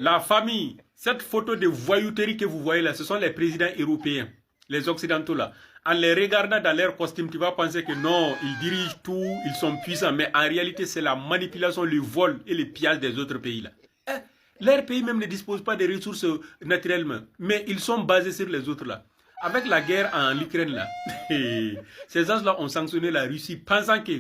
La famille, cette photo de voyouterie que vous voyez là, ce sont les présidents européens, les occidentaux là. En les regardant dans leur costume, tu vas penser que non, ils dirigent tout, ils sont puissants. Mais en réalité, c'est la manipulation, le vol et le pillage des autres pays là. Leur pays même ne dispose pas de ressources naturellement, mais ils sont basés sur les autres là. Avec la guerre en Ukraine là, ces gens-là ont sanctionné la Russie pensant que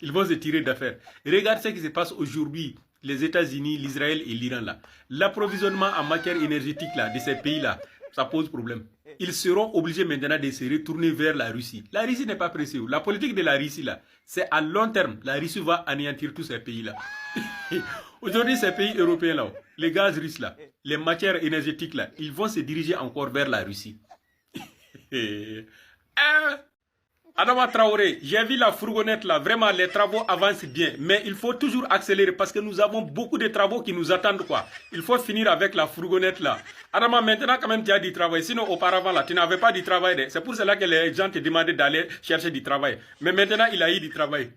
ils vont se tirer d'affaire. Regarde ce qui se passe aujourd'hui, les États-Unis, l'Israël et l'Iran là. L'approvisionnement en matière énergétique là, de ces pays là, ça pose problème. Ils seront obligés maintenant de se retourner vers la Russie. La Russie n'est pas pressée. La politique de la Russie là, c'est à long terme. La Russie va anéantir tous ces pays là. Aujourd'hui, ces pays européens là, les gaz russes là, les matières énergétiques là, ils vont se diriger encore vers la Russie. Adama Traoré, j'ai vu la fourgonnette là, vraiment les travaux avancent bien, mais il faut toujours accélérer parce que nous avons beaucoup de travaux qui nous attendent quoi. Il faut finir avec la fourgonnette là. Adama, maintenant quand même tu as du travail, sinon auparavant là, tu n'avais pas du travail. C'est pour cela que les gens te demandaient d'aller chercher du travail. Mais maintenant il a eu du travail.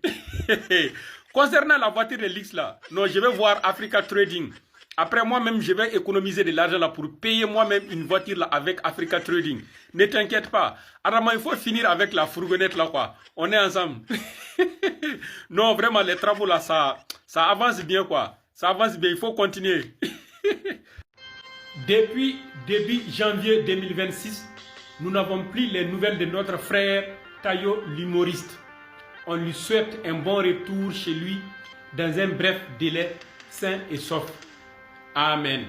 Concernant la voiture de l'X là, non, je vais voir Africa Trading. Après moi-même, je vais économiser de l'argent là pour payer moi-même une voiture là avec Africa Trading. Ne t'inquiète pas. Adama, il faut finir avec la fourgonnette là quoi. On est ensemble. Non, vraiment, les travaux là, ça avance bien quoi. Ça avance bien, il faut continuer. Depuis début janvier 2026, nous n'avons plus les nouvelles de notre frère Tayo l'humoriste. On lui souhaite un bon retour chez lui dans un bref délai, sain et sauf. Amen.